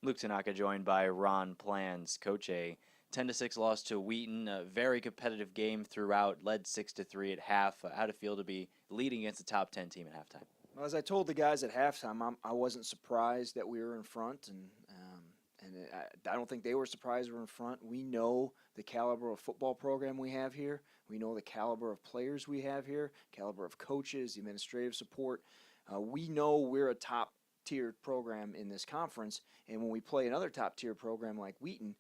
Luke Tanaka joined by Ron Planz. Coach, a 10-6 loss to Wheaton, a very competitive game throughout, led 6-3 at half. How'd it feel to be leading against a top 10 team at halftime? Well, as I told the guys at halftime, I wasn't surprised that we were in front, and I don't think they were surprised we were in front. We know the caliber of football program we have here. We know the caliber of players we have here, caliber of coaches, the administrative support. We know we're a top-tiered program in this conference, and when we play another top-tier program like Wheaton,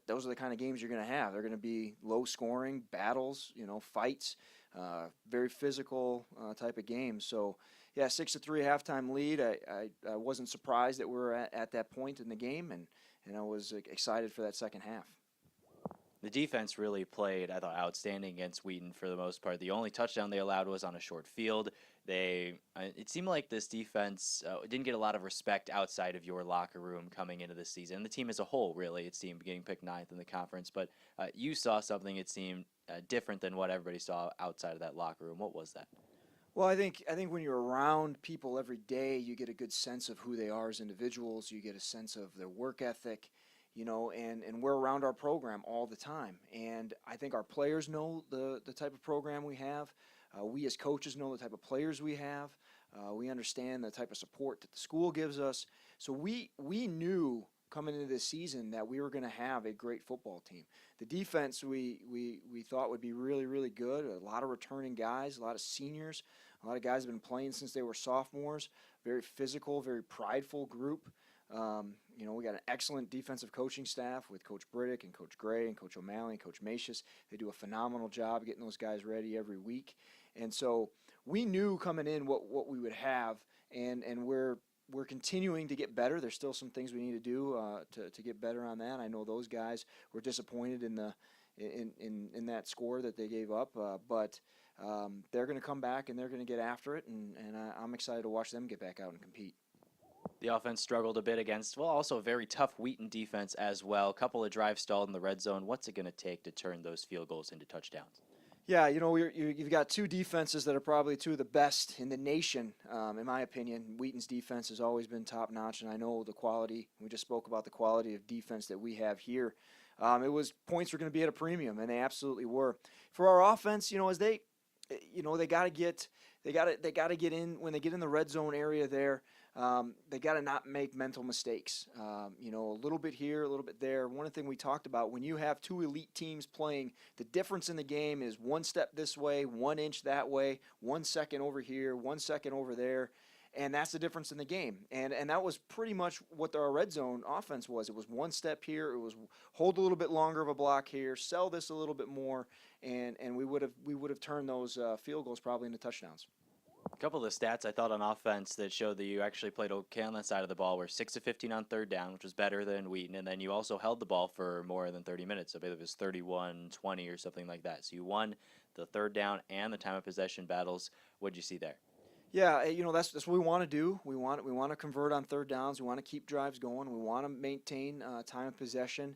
those are the kind of games you're going to have. They're going to be low-scoring battles, fights, very physical type of games. So, yeah, 6-3 halftime lead. I wasn't surprised that we were at that point in the game, and I was excited for that second half. The defense really played, I thought, outstanding against Wheaton for the most part. The only touchdown they allowed was on a short field. It seemed like this defense didn't get a lot of respect outside of your locker room coming into this season. And the team as a whole, really, it seemed getting picked ninth in the conference. But you saw something, it seemed, different than what everybody saw outside of that locker room. What was that? Well, I think when you're around people every day, you get a good sense of who they are as individuals. You get a sense of their work ethic. And we're around our program all the time. And I think our players know the type of program we have. We as coaches know the type of players we have. We understand the type of support that the school gives us. So we knew coming into this season that we were going to have a great football team. The defense we thought would be really, really good. A lot of returning guys, a lot of seniors, a lot of guys have been playing since they were sophomores. Very physical, very prideful group. We got an excellent defensive coaching staff with Coach Briddick and Coach Gray and Coach O'Malley and Coach Macius. They do a phenomenal job getting those guys ready every week. And so we knew coming in what we would have, and we're continuing to get better. There's still some things we need to do to get better on that. I know those guys were disappointed in that score that they gave up, but they're going to come back and they're going to get after it, and I'm excited to watch them get back out and compete. The offense struggled a bit against, also a very tough Wheaton defense as well. A couple of drives stalled in the red zone. What's it going to take to turn those field goals into touchdowns? Yeah, you've got two defenses that are probably two of the best in the nation, in my opinion. Wheaton's defense has always been top-notch, and I know the quality. We just spoke about the quality of defense that we have here. It was points were going to be at a premium, and they absolutely were. For our offense, as they got to get in when they get in the red zone area there. They got to not make mental mistakes. A little bit here, a little bit there. One thing we talked about, when you have two elite teams playing, the difference in the game is 1 step this way, 1 inch that way, 1 second over here, 1 second over there. And that's the difference in the game. And that was pretty much what our red zone offense was. It was 1 step here. It was hold a little bit longer of a block here, sell this a little bit more, and we would have turned those field goals probably into touchdowns. A couple of the stats I thought on offense that showed that you actually played okay on that side of the ball were 6 of 15 on third down, which was better than Wheaton, and then you also held the ball for more than 30 minutes. So I believe it was 31-20 or something like that. So you won the third down and the time of possession battles. What did you see there? Yeah, that's what we want to do. We want to convert on third downs. We want to keep drives going. We want to maintain time of possession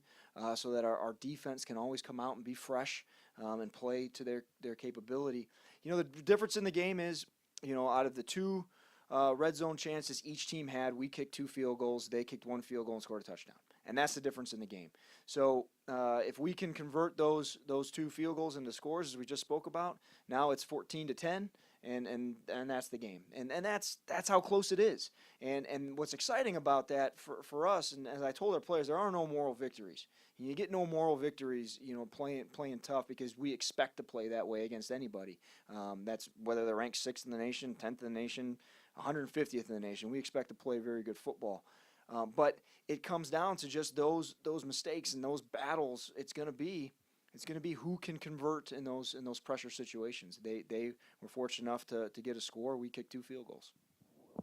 so that our defense can always come out and be fresh and play to their capability. The difference in the game is, out of the two red zone chances each team had, we kicked 2 field goals. They kicked 1 field goal and scored a touchdown. And that's the difference in the game. So if we can convert those 2 field goals into scores, as we just spoke about, now it's 14-10, and that's the game. And that's how close it is. And what's exciting about that for us, and as I told our players, there are no moral victories. You get no moral victories, playing tough, because we expect to play that way against anybody. That's whether they're ranked 6th in the nation, 10th in the nation, 150th in the nation. We expect to play very good football. But it comes down to just those mistakes and those battles. It's going to be who can convert in those pressure situations. They were fortunate enough to get a score. We kicked 2 field goals.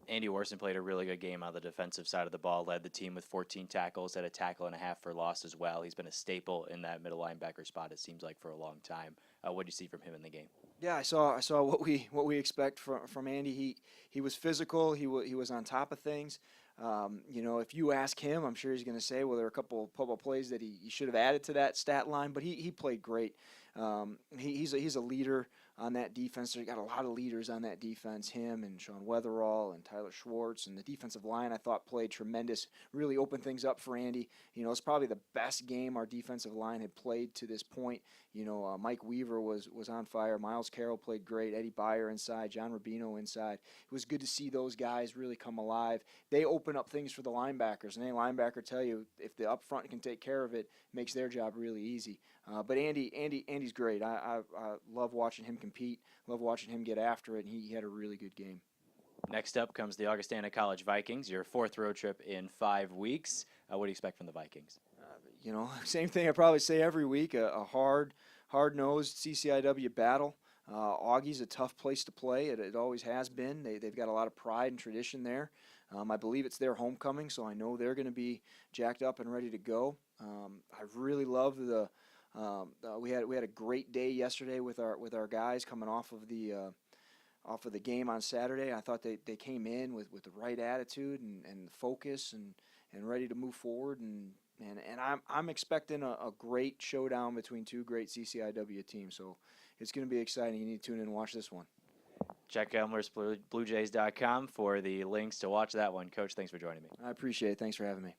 Andy Orson played a really good game on the defensive side of the ball, led the team with 14 tackles, had a tackle and a half for loss as well. He's been a staple in that middle linebacker spot, it seems like, for a long time. What did you see from him in the game? Yeah, I saw what we expect from Andy. He was physical. He was on top of things. If you ask him, I'm sure he's going to say, well, there are a couple of plays that he should have added to that stat line, but he played great. He's a leader on that defense. They got a lot of leaders on that defense, him and Sean Weatherall and Tyler Schwartz. And the defensive line, I thought, played tremendous, really opened things up for Andy. It's probably the best game our defensive line had played to this point. Mike Weaver was on fire. Miles Carroll played great. Eddie Byer inside. John Rubino inside. It was good to see those guys really come alive. They open up things for the linebackers, and any linebacker tell you if the up front can take care of it, makes their job really easy. But Andy's great. I love watching him compete. Love watching him get after it, and he had a really good game. Next up comes the Augustana College Vikings, your 4th road trip in 5 weeks. What do you expect from the Vikings? Same thing I probably say every week, a hard-nosed CCIW battle. Augie's a tough place to play. It always has been. They've got a lot of pride and tradition there. I believe it's their homecoming, so I know they're going to be jacked up and ready to go. I really love we had a great day yesterday with our guys coming off of the game on Saturday. I thought they came in with the right attitude and focus and ready to move forward, and I'm expecting a great showdown between two great CCIW teams. So it's going to be exciting. You need to tune in and watch this one. Check ElmhurstBluejays.com for the links to watch that one. Coach, thanks for joining me. I appreciate it. Thanks for having me.